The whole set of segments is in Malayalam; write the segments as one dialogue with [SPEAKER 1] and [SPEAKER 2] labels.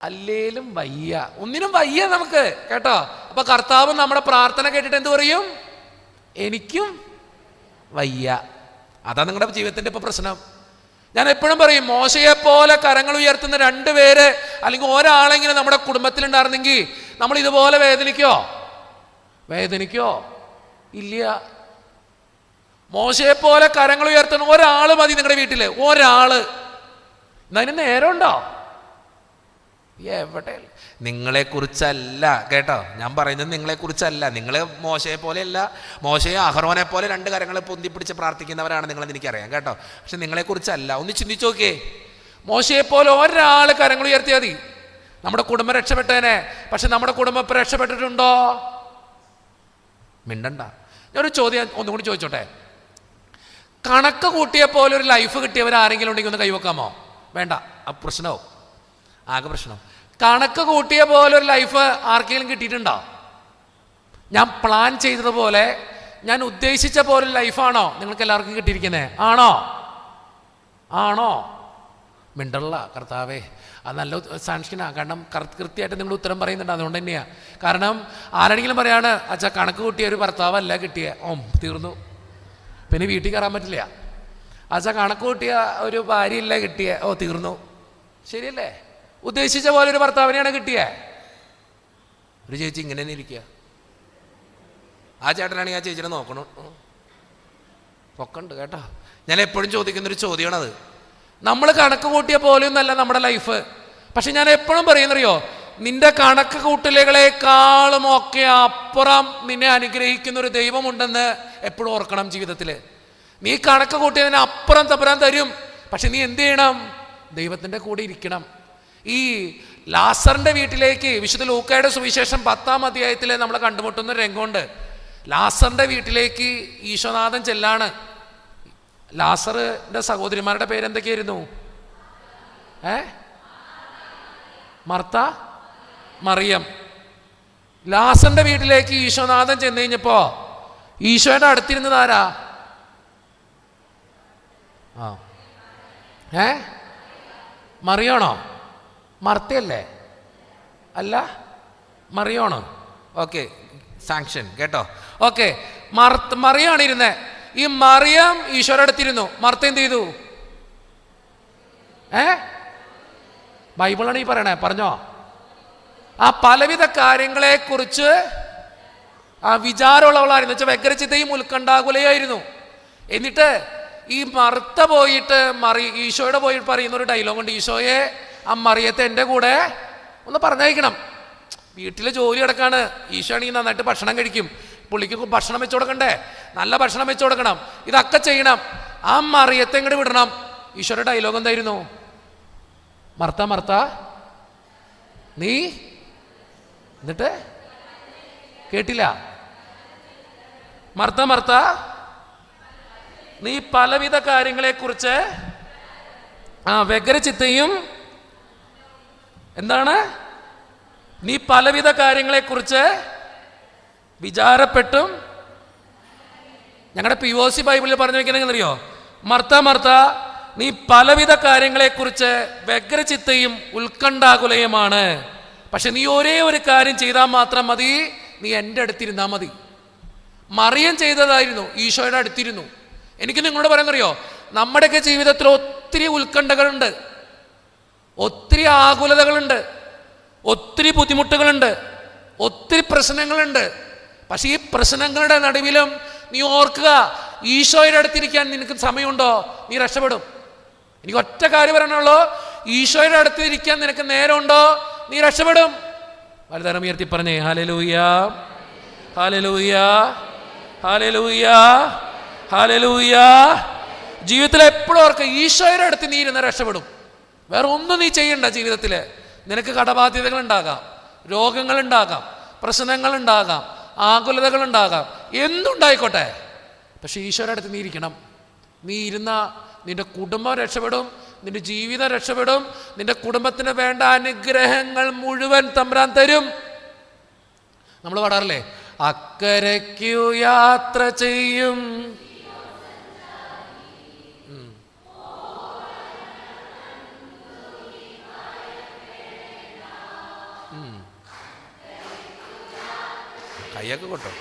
[SPEAKER 1] അല്ലേലും വയ്യ, ഒന്നിനും വയ്യ നമുക്ക് കേട്ടോ. അപ്പൊ കർത്താവ് നമ്മുടെ പ്രാർത്ഥന കേട്ടിട്ട് എന്ത് പറയും? എനിക്കും വയ്യ. അതാ നിങ്ങളുടെ ജീവിതത്തിന്റെ ഇപ്പൊ പ്രശ്നം. ഞാൻ എപ്പോഴും പറയും, മോശയെ പോലെ കരങ്ങൾ ഉയർത്തുന്ന 2 പേര് അല്ലെങ്കിൽ ഒരാളെങ്കിലും നമ്മുടെ കുടുംബത്തിലുണ്ടായിരുന്നെങ്കിൽ നമ്മൾ ഇതുപോലെ വേദനിക്കോ? ഇല്ല. മോശയെ പോലെ കരങ്ങൾ ഉയർത്തുന്ന ഒരാള് മതി നിങ്ങളുടെ വീട്ടില്, ഒരാള്. എന്നതിന് നേരമുണ്ടോ? എവിടെ? നിങ്ങളെക്കുറിച്ചല്ല കേട്ടോ ഞാൻ പറയുന്നത്, നിങ്ങളെക്കുറിച്ചല്ല. നിങ്ങൾ മോശയെ പോലെയല്ല, മോശയെ അഹറോനെ പോലെ 2 കരങ്ങൾ പൊന്തിപ്പിടിച്ച് പ്രാർത്ഥിക്കുന്നവരാണ് നിങ്ങളെന്ന് എനിക്കറിയാം കേട്ടോ. പക്ഷെ നിങ്ങളെക്കുറിച്ചല്ല. ഒന്ന് ചിന്തിച്ചു നോക്കിയേ, മോശയെ പോലെ ഒരാൾ കരങ്ങൾ ഉയർത്തിയാൽ മതി, നമ്മുടെ കുടുംബം രക്ഷപ്പെട്ടേനെ. പക്ഷെ നമ്മുടെ കുടുംബം ഇപ്പം രക്ഷപ്പെട്ടിട്ടുണ്ടോ? മിണ്ടണ്ട. ഞാനൊരു ചോദ്യം ഒന്നും കൂടി ചോദിച്ചോട്ടെ. കണക്ക് കൂട്ടിയ പോലെ ഒരു ലൈഫ് കിട്ടിയവർ ആരെങ്കിലും ഉണ്ടെങ്കിൽ ഒന്ന് കൈവെക്കാമോ? വേണ്ട, പ്രശ്നവും ആകെ പ്രശ്നം. കണക്ക് കൂട്ടിയ പോലെ ഒരു ലൈഫ് ആർക്കെങ്കിലും കിട്ടിയിട്ടുണ്ടോ? ഞാൻ പ്ലാൻ ചെയ്തതുപോലെ, ഞാൻ ഉദ്ദേശിച്ച പോലെ ലൈഫാണോ നിങ്ങൾക്ക് എല്ലാവർക്കും കിട്ടിയിരിക്കുന്നത്? ആണോ? മിണ്ടല്ല കർത്താവേ. അത് നല്ല സാങ്ഷനാണ്. കാരണം കൃത്യമായിട്ട് നിങ്ങൾ ഉത്തരം പറയുന്നുണ്ട്. അതുകൊണ്ട് തന്നെയാണ്. കാരണം ആരെങ്കിലും പറയാണ്, അച്ഛാ കണക്ക് കൂട്ടിയ ഒരു ഭർത്താവല്ല കിട്ടിയ, തീർന്നു, പിന്നെ വീട്ടിൽ കയറാൻ പറ്റില്ല. അച്ഛാ കണക്ക് കൂട്ടിയ ഒരു ഭാര്യയില്ല കിട്ടിയ, തീർന്നു. ശരിയല്ലേ? ഉദ്ദേശിച്ച പോലെ ഒരു ഭർത്താവിനെയാണ് കിട്ടിയേ. ഒരു ചേച്ചി ഇങ്ങനെ തന്നെ ഇരിക്കുക. ആ ചേട്ടനാണെങ്കിൽ ആ ചേച്ചിനെ നോക്കണം. പൊക്കണ്ട് കേട്ടോ. ഞാൻ എപ്പോഴും ചോദിക്കുന്നൊരു ചോദ്യമാണത്. നമ്മൾ കണക്ക് കൂട്ടിയ പോലെയൊന്നല്ല നമ്മുടെ ലൈഫ്. പക്ഷെ ഞാൻ എപ്പോഴും പറയുന്നറിയോ, നിന്റെ കണക്ക് കൂട്ടലുകളെക്കാളും ഒക്കെ അപ്പുറം നിന്നെ അനുഗ്രഹിക്കുന്ന ഒരു ദൈവമുണ്ടെന്ന് എപ്പോഴും ഓർക്കണം ജീവിതത്തിൽ. നീ കണക്ക് കൂട്ടിയതിന് അപ്പുറം തപ്പുറം തരും. പക്ഷെ നീ എന്ത് ചെയ്യണം? ദൈവത്തിൻ്റെ കൂടെ ഇരിക്കണം. ഈ ലാസറിന്റെ വീട്ടിലേക്ക് വിശുദ്ധ ലൂക്കായുടെ സുവിശേഷം 10-ാം അധ്യായത്തിൽ നമ്മൾ കണ്ടുമുട്ടുന്ന രംഗമുണ്ട്. ലാസറിന്റെ വീട്ടിലേക്ക് ഈശോനാഥൻ ചെല്ലാണ്. ലാസറിന്റെ സഹോദരിമാരുടെ പേരെന്തൊക്കെയായിരുന്നു? മർത്ത, മറിയം. ലാസറിന്റെ വീട്ടിലേക്ക് ഈശോനാഥൻ ചെന്ന് കഴിഞ്ഞപ്പോ ഈശോയുടെ അടുത്തിരുന്നത് ആരാ? മറിയാണോ? മർത്തയല്ലേ? അല്ല, മറിയാണോ? ഓക്കെ, സാങ്ഷൻ കേട്ടോ. ഓക്കെ, മറിയാണ് ഇരുന്നേ. ഈ മറിയം ഈശോയുടെ അടുത്തിരുന്നു. മർത്ത എന്ത് ചെയ്തു? ബൈബിളാണ് ഈ പറയണേ, പറഞ്ഞോ. ആ പലവിധ കാര്യങ്ങളെ കുറിച്ച് വിചാരമുള്ളവളായിരുന്നു. വെച്ചാൽ വ്യഗ്രചിത്തയും ഉത്കണ്ഠാകുലയായിരുന്നു. എന്നിട്ട് ഈ മർത്ത പോയിട്ട് ഈശോയുടെ പോയിട്ട് പറയുന്ന ഒരു ഡയലോഗുണ്ട്. ഈശോയെ, ആ മറിയത്തെ എൻ്റെ കൂടെ ഒന്ന് പറഞ്ഞയക്കണം. വീട്ടിൽ ജോലി കിടക്കാണ്. ഈശോ ആണെങ്കിൽ നന്നായിട്ട് ഭക്ഷണം കഴിക്കും. പുള്ളിക്ക് ഭക്ഷണം വെച്ചു കൊടുക്കണ്ടേ? നല്ല ഭക്ഷണം വെച്ചു കൊടുക്കണം. ഇതൊക്കെ ചെയ്യണം. ആ മറിയത്തെ ഇങ്ങോട്ട് വിടണം. ഈശോയുടെ ഡയലോഗ് എന്തായിരുന്നു? മർത്ത നീ, എന്നിട്ട് കേട്ടില്ല. മർത്ത നീ പലവിധ കാര്യങ്ങളെക്കുറിച്ച് വ്യഗ്രചിത്തയും എന്താണ്? നീ പലവിധ കാര്യങ്ങളെക്കുറിച്ച് വിചാരപ്പെട്ടും. ഞങ്ങളുടെ POC ബൈബിളിൽ പറഞ്ഞു വെക്കണമെങ്കിൽ അറിയോ? മർത്ത നീ പലവിധ കാര്യങ്ങളെക്കുറിച്ച് വ്യഗ്രചിത്തയും ഉത്കണ്ഠാകുലയുമാണ്. പക്ഷെ നീ ഒരേ ഒരു കാര്യം ചെയ്താൽ മാത്രം മതി. നീ എൻ്റെ അടുത്തിരുന്നാൽ മതി. മറിയം ചെയ്തതായിരുന്നു, ഈശോയുടെ അടുത്തിരുന്നു. എനിക്ക് നിങ്ങളോട് പറയുന്നറിയോ, നമ്മുടെയൊക്കെ ജീവിതത്തിൽ ഒത്തിരി ഉത്കണ്ഠകളുണ്ട്, ഒത്തിരി ആകുലതകളുണ്ട്, ഒത്തിരി ബുദ്ധിമുട്ടുകളുണ്ട്, ഒത്തിരി പ്രശ്നങ്ങളുണ്ട്. പക്ഷെ ഈ പ്രശ്നങ്ങളുടെ നടുവിലും നീ ഓർക്കുക, ഈശോയുടെ അടുത്തിരിക്കാൻ നിനക്ക് സമയമുണ്ടോ? നീ രക്ഷപ്പെടും. എനിക്ക് ഒറ്റ കാര്യം പറയാനുള്ളൂ, ഈശോയുടെ അടുത്തിരിക്കാൻ നിനക്ക് നേരമുണ്ടോ? നീ രക്ഷപ്പെടും. വലുതരം ഉയർത്തി പറഞ്ഞേ ഹല്ലേലൂയ, ഹല്ലേലൂയ, ഹല്ലേലൂയ, ഹല്ലേലൂയ. ജീവിതത്തിൽ എപ്പോഴും ഓർക്കുക, ഈശോയുടെ അടുത്ത് നീ ഇരുന്ന് രക്ഷപ്പെടും. വേറെ ഒന്നും നീ ചെയ്യണ്ട ജീവിതത്തിൽ. നിനക്ക് കടബാധ്യതകൾ ഉണ്ടാകാം, രോഗങ്ങൾ ഉണ്ടാകാം, പ്രശ്നങ്ങൾ ഉണ്ടാകാം, ആകുലതകൾ ഉണ്ടാകാം, എന്തുണ്ടായിക്കോട്ടെ. പക്ഷെ ഈശോയുടെ അടുത്ത് നീ ഇരിക്കണം. നീ ഇരുന്ന നിന്റെ കുടുംബം രക്ഷപ്പെടും, നിന്റെ ജീവിതം രക്ഷപ്പെടും, നിന്റെ കുടുംബത്തിന് വേണ്ട അനുഗ്രഹങ്ങൾ മുഴുവൻ തമ്പുരാൻ തരും. നമ്മൾ പാടാറില്ലേ, അക്കരയ്ക്കു യാത്ര ചെയ്യും കയ്യൊക്കെ കൊട്ടോ.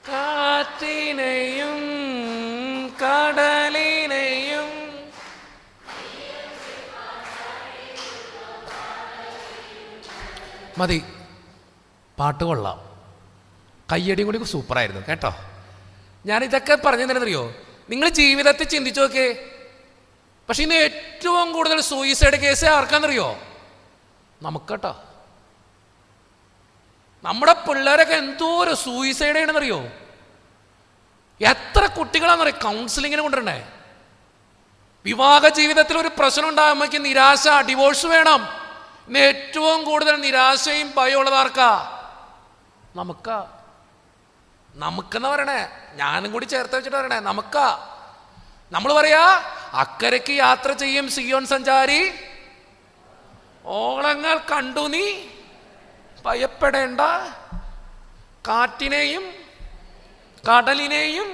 [SPEAKER 1] കാറ്റിനെയും കടലിനെയും മതി. പാട്ട് കൊള്ളാം, കയ്യടിയും കൂടി സൂപ്പറായിരുന്നു കേട്ടോ. ഞാനിതൊക്കെ പറഞ്ഞതെന്നറിയോ, നിങ്ങൾ ജീവിതത്തിൽ ചിന്തിച്ചു നോക്കേ. പക്ഷെ ഇന്ന് ഏറ്റവും കൂടുതൽ സൂയിസൈഡ് കേസ് ആർക്കാന്നറിയോ? നമുക്ക് കേട്ടോ. നമ്മുടെ പിള്ളേരൊക്കെ എന്തോരം സൂയിസൈഡ് ചെയ്യണമെന്നറിയോ? എത്ര കുട്ടികളാണെന്നറിയോ കൗൺസിലിങ്ങിന് കൊണ്ടുവരണേ. വിവാഹ ജീവിതത്തിൽ ഒരു പ്രശ്നം ഉണ്ടാകുമ്പോഴേക്ക് നിരാശ, ഡിവോഴ്സ് വേണം. ഇന്ന് ഏറ്റവും കൂടുതൽ നിരാശയും ഭയമുള്ളതാർക്കാ? നമുക്കാ. നമുക്കെന്ന് പറയണേ, ഞാനും കൂടി ചേർത്ത് വെച്ചിട്ട് പറയണേ, നമുക്കാ. നമ്മൾ പറയാ അക്കരയ്ക്ക് യാത്ര ചെയ്യും സിയോൻ സഞ്ചാരി, ഓളങ്ങൾ കണ്ടു നീ ഭയപ്പെടേണ്ട, കാറ്റിനെയും കടലിനെയും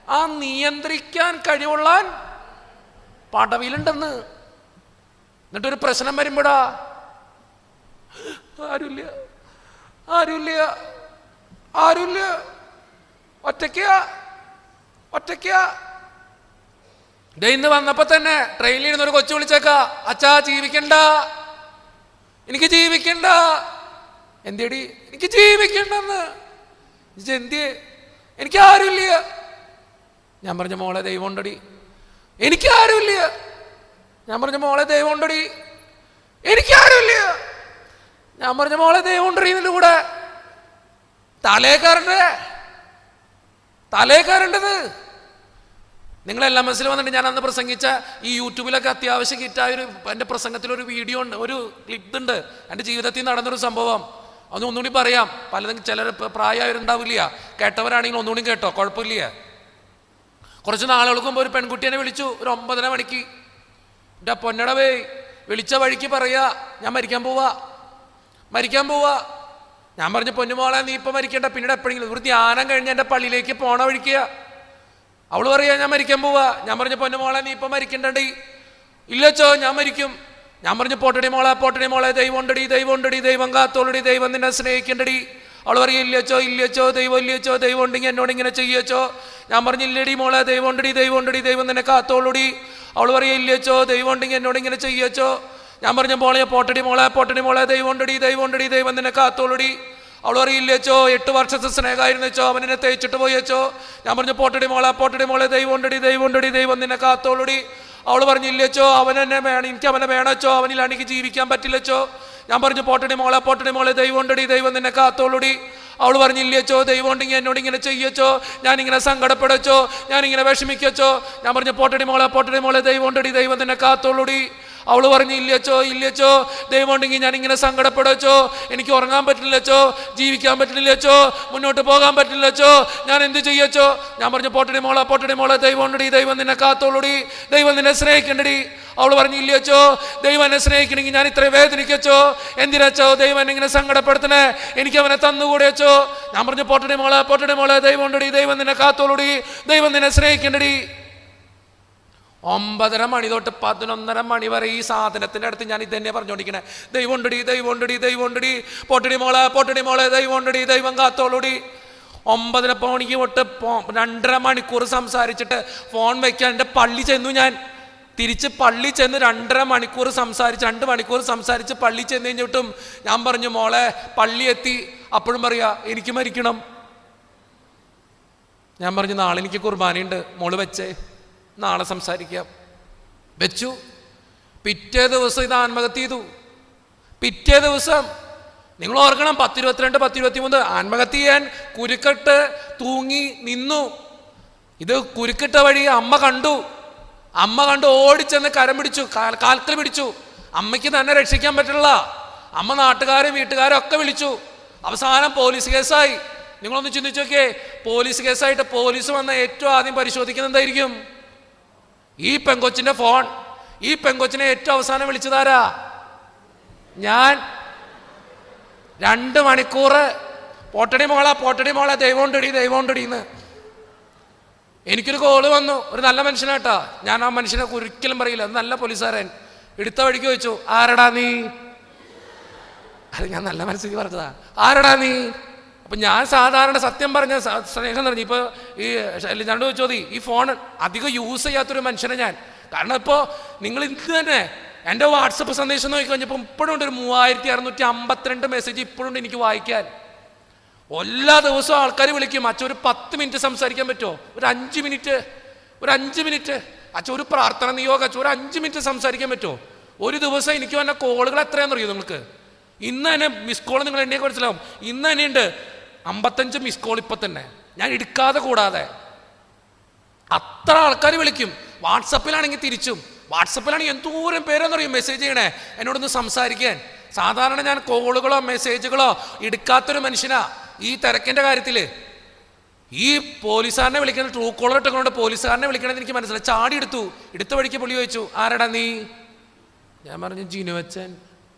[SPEAKER 1] ആ നിയന്ത്രിക്കാൻ കഴിവുള്ള പടവിലുണ്ടെന്ന്. എന്നിട്ടൊരു പ്രശ്നം വരുമ്പോഴാ ആരുമില്ല, ആരുമില്ല, ആരുമില്ല, ഒറ്റയ്ക്കാ, ഒറ്റയ്ക്കാ. ഇന്ന് വന്നപ്പോ തന്നെ ട്രെയിനിൽ ഇരുന്നൊരു കൊച്ചു വിളിച്ചേക്കാ, അച്ഛാ ജീവിക്കണ്ട, എനിക്ക് ജീവിക്കണ്ട. എന്തേടി? എനിക്ക് ജീവിക്കണ്ടെന്ന്. എന്തിയെ? എനിക്ക് ആരുമില്ല. ഞാൻ പറഞ്ഞ മോളെ ദൈവം ഉണ്ടടി, എനിക്ക് ആരുമില്ല. ഞാൻ പറഞ്ഞ മോളെ ദൈവം ഉണ്ടടി, എനിക്ക് ആരുമില്ല. ഞാൻ പറഞ്ഞ മോളെ ദൈവം ഉണ്ടടി. ഇതിൻ്റെ കൂടെ തലേക്കാരണ്ടത്. നിങ്ങളെല്ലാം മനസ്സിൽ വന്നിട്ട് ഞാൻ അന്ന് പ്രസംഗിച്ച ഈ യൂട്യൂബിലൊക്കെ അത്യാവശ്യം ഹിറ്റായൊരു എൻ്റെ പ്രസംഗത്തിലൊരു വീഡിയോ ഉണ്ട്, ഒരു ക്ലിപ്പ് ഉണ്ട്. എൻ്റെ ജീവിതത്തിൽ നടന്നൊരു സംഭവം. അതൊന്നും ഒന്നുകൂടി പറയാം. പലതും ചിലർ പ്രായമായവരുണ്ടാവില്ല, കേട്ടവരാണെങ്കിൽ ഒന്നുകൂടി കേട്ടോ, കുഴപ്പമില്ല. കുറച്ച് നാളുകൾക്ക് മുമ്പ് ഒരു പെൺകുട്ടിയെ വിളിച്ചു ഒരു 9:30 മണിക്ക്. എൻ്റെ പൊന്നടവേ, വിളിച്ച വഴിക്ക് പറയാ ഞാൻ മരിക്കാൻ പോവാ. ഞാൻ പറഞ്ഞു പൊന്നുമോളെ നീ ഇപ്പം മരിക്കേണ്ട, പിന്നീട് എപ്പോഴെങ്കിലും ഒരു ധ്യാനം കഴിഞ്ഞ് എൻ്റെ പള്ളിയിലേക്ക് പോണ വഴിക്കുക. അവള് പറയാ ഞാൻ മരിക്കാൻ പോവാ. ഞാൻ പറഞ്ഞു പൊന്നുമോളെ നീ ഇപ്പം മരിക്കണ്ടടി. ഇല്ലച്ചോ ഞാൻ മരിക്കും. ഞാൻ പറഞ്ഞു പോട്ടടി മോളെ ദൈവം ഉണ്ടടി, ദൈവം കാത്തോളടി, ദൈവം നിന്നെ സ്നേഹിക്കണ്ടടി. അവൾ പറയും ഇല്ലച്ചോ ദൈവം ഉണ്ടെങ്കിൽ എന്നോട് ഇങ്ങനെ ചെയ്യച്ചോ. ഞാൻ പറഞ്ഞു ഇല്ലടി മോളെ ദൈവം ഉണ്ടടി, ദൈവം നിന്നെ കാത്തോളൂടി. അവൾ പറയും ഇല്ലച്ചോ ദൈവം ഉണ്ടെങ്കിൽ എന്നോട് ഇങ്ങനെ ചെയ്യച്ചോ. ഞാൻ പറഞ്ഞു മോളെ പോട്ടടി മോളെ ദൈവം ഉണ്ടടി, ദൈവം നിന്നെ കാത്തോളൂടി. അവൾ പറയും ഇല്ലച്ചോ 8 വർഷത്തെ സ്നേഹമായിരുന്നു വെച്ചോ, അവനെ തേച്ചിട്ട് പോയച്ചോ. ഞാൻ പറഞ്ഞു പോട്ടടി മോളെ ദൈവം ഉണ്ടടി, ദൈവം നിന്നെ കാത്തോളൂടി. അവൾ പറഞ്ഞില്ലച്ചോ അവൻ എന്നെ വേണം, എനിക്ക് അവനെ വേണച്ചോ, അവനിലാണ് എനിക്ക് ജീവിക്കാൻ പറ്റില്ലച്ചോ. ഞാൻ പറഞ്ഞു പോട്ടടി മോളെ ദൈവം ഉണ്ടടി, ദൈവം നിന്നെ കാത്തോളൂടി. അവൾ പറഞ്ഞില്ലച്ചോ ദൈവം ഉണ്ടെങ്കിൽ എന്നോട് ഇങ്ങനെ ചെയ്യച്ചോ, ഞാനിങ്ങനെ സങ്കടപ്പെടച്ചോ, ഞാനിങ്ങനെ വിഷമിക്കച്ചോ. ഞാൻ പറഞ്ഞു പോട്ടടി മോളെ ദൈവം ഉണ്ടടി, ദൈവം നിന്നെ കാത്തോളൂടി. അവള് പറഞ്ഞു ഇല്ലച്ചോ ദൈവം ഉണ്ടെങ്കിൽ ഞാനിങ്ങനെ സങ്കടപ്പെടച്ചോ, എനിക്ക് ഉറങ്ങാൻ പറ്റില്ലച്ചോ, ജീവിക്കാൻ പറ്റില്ലച്ചോ, മുന്നോട്ട് പോകാൻ പറ്റില്ലച്ചോ, ഞാൻ എന്ത് ചെയ്യച്ചോ. ഞാൻ പറഞ്ഞു പോട്ടടി മോളെ ദൈവം ഉണ്ടടി, ദൈവം നിന്നെ കാത്തോളൂടി, ദൈവം നിന്നെ സ്നേഹിക്കണ്ടടി. അവൾ പറഞ്ഞു ഇല്ലച്ചോ ദൈവം എന്നെ സ്നേഹിക്കണമെങ്കിൽ ഞാൻ ഇത്രയും വേദനിക്കച്ചോ, എന്തിനച്ചോ ദൈവം എന്നെ ഇങ്ങനെ സങ്കടപ്പെടുത്തണേ, എനിക്ക് അവനെ തന്നുകൂടെച്ചോ. ഞാൻ പറഞ്ഞു പോട്ടടി മോളെ ദൈവം ഉണ്ടടി, ദൈവം നിന്നെ കാത്തോളൂടി, ദൈവം നിന്നെ സ്നേഹിക്കണ്ടടി. 9:30 മണി തൊട്ട് 11:30 മണി വരെ ഈ സാധനത്തിൻ്റെ അടുത്ത് ഞാൻ ഇതന്നെ പറഞ്ഞോണ്ടിരിക്കണേ, ദൈവം ഉണ്ടടി, പോട്ടടി മോളെ ദൈവം ഉണ്ടടി, ദൈവം കാത്തോളൂടി. 9:30 മണിക്ക് തൊട്ട് 2.5 മണിക്കൂർ സംസാരിച്ചിട്ട് ഫോൺ വയ്ക്കാൻ എൻ്റെ പള്ളി ചെന്നു. ഞാൻ തിരിച്ച് പള്ളി ചെന്ന് 2.5 മണിക്കൂർ സംസാരിച്ച് 2 മണിക്കൂർ സംസാരിച്ച് പള്ളി ചെന്ന് കഴിഞ്ഞിട്ടും ഞാൻ പറഞ്ഞു മോളെ പള്ളി എത്തി. അപ്പോഴും പറയാ എനിക്ക് മരിക്കണം. ഞാൻ പറഞ്ഞു നാളെ എനിക്ക് കുർബാനയുണ്ട്, മോള് വെച്ചേ, നാളെ സംസാരിക്കാം. വെച്ചു. പിറ്റേ ദിവസം ഇത് ആത്മഹത്യ ചെയ്തു. പിറ്റേ ദിവസം നിങ്ങൾ ഓർക്കണം 10:22, 10:23 ആത്മഹത്യ ചെയ്യാൻ കുരുക്കെട്ട് തൂങ്ങി നിന്നു. ഇത് കുരുക്കിട്ട വഴി അമ്മ കണ്ടു ഓടിച്ചെന്ന് കരം പിടിച്ചു, കാൽക്കൽ പിടിച്ചു. അമ്മയ്ക്ക് തന്നെ രക്ഷിക്കാൻ പറ്റില്ല. അമ്മ നാട്ടുകാരും വീട്ടുകാരും ഒക്കെ വിളിച്ചു. അവസാനം പോലീസ് കേസായി. നിങ്ങളൊന്ന് ചിന്തിച്ചു നോക്കിയേ, പോലീസ് കേസായിട്ട് പോലീസ് വന്ന ഏറ്റവും ആദ്യം പരിശോധിക്കുന്നത് എന്തായിരിക്കും? ഈ പെങ്കൊച്ചിൻ്റെ ഫോൺ, ഈ പെങ്കൊച്ചിനെ ഏറ്റവും അവസാനം വിളിച്ചതാരാ? ഞാൻ. 2 മണിക്കൂർ പോട്ടടി മോളെ ദൈവമുണ്ടടിന്ന് എനിക്കൊരു കോള് വന്നു. ഒരു നല്ല മനുഷ്യനാട്ടാ, ഞാൻ ആ മനുഷ്യനെ ഒരിക്കലും പറയില്ല, നല്ല പോലീസുകാരൻ. എടുത്ത വഴിക്ക് ചോദിച്ചു, ആരടാ നീ? അത് ഞാൻ നല്ല മനസ്സിൽ പറഞ്ഞതാ, ആരടാ നീ? അപ്പൊ ഞാൻ സാധാരണ സത്യം പറഞ്ഞ സ്നേഹം നിറഞ്ഞു. ഇപ്പൊ ഈ രണ്ടു ചോദി ഈ ഫോൺ അധികം യൂസ് ചെയ്യാത്തൊരു മനുഷ്യനെ ഞാൻ. കാരണം ഇപ്പോൾ നിങ്ങൾ ഇന്ന് തന്നെ എൻ്റെ വാട്സപ്പ് സന്ദേശം നോക്കി കഴിഞ്ഞപ്പോൾ ഇപ്പോഴും ഉണ്ട് ഒരു 3652 മെസ്സേജ് ഇപ്പോഴും ഉണ്ട് എനിക്ക് വായിക്കാൻ. എല്ലാ ദിവസവും ആൾക്കാർ വിളിക്കും, അച്ഛൻ ഒരു 10 മിനിറ്റ് സംസാരിക്കാൻ പറ്റുമോ? ഒരു 5 മിനിറ്റ് അച്ഛൻ ഒരു പ്രാർത്ഥന നിയോഗം, അച്ഛൻ ഒരു 5 മിനിറ്റ് സംസാരിക്കാൻ പറ്റുമോ? ഒരു ദിവസം എനിക്ക് വന്ന കോളുകൾ എത്രയാണെന്ന് അറിയോ നിങ്ങൾക്ക്? ഇന്ന് തന്നെ മിസ് കോൾ നിങ്ങൾ എന്നെ മനസ്സിലാവും. ഇന്ന് തന്നെ ഉണ്ട് 55 മിസ് കോൾ ഇപ്പം തന്നെ, ഞാൻ എടുക്കാതെ കൂടാതെ. അത്ര ആൾക്കാർ വിളിക്കും. വാട്സപ്പിലാണെങ്കിൽ തിരിച്ചും. വാട്സപ്പിലാണെങ്കിൽ എന്തോരം പേരെന്നറിയും മെസ്സേജ് ചെയ്യണേ എന്നോടൊന്ന് സംസാരിക്കാൻ. സാധാരണ ഞാൻ കോളുകളോ മെസ്സേജുകളോ എടുക്കാത്തൊരു മനുഷ്യനാ ഈ തിരക്കിൻ്റെ കാര്യത്തിൽ. ഈ പോലീസുകാരനെ വിളിക്കുന്നത്, ട്രൂ കോളർ ഇട്ടുകൊണ്ട് പോലീസുകാരനെ വിളിക്കണമെന്ന് എനിക്ക് മനസ്സിലായി. ചാടി എടുത്ത വഴിക്ക് പുള്ളി ചോദിച്ചു, ആരടാ നീ? ഞാൻ പറഞ്ഞു, ജിനുവച്ചൻ.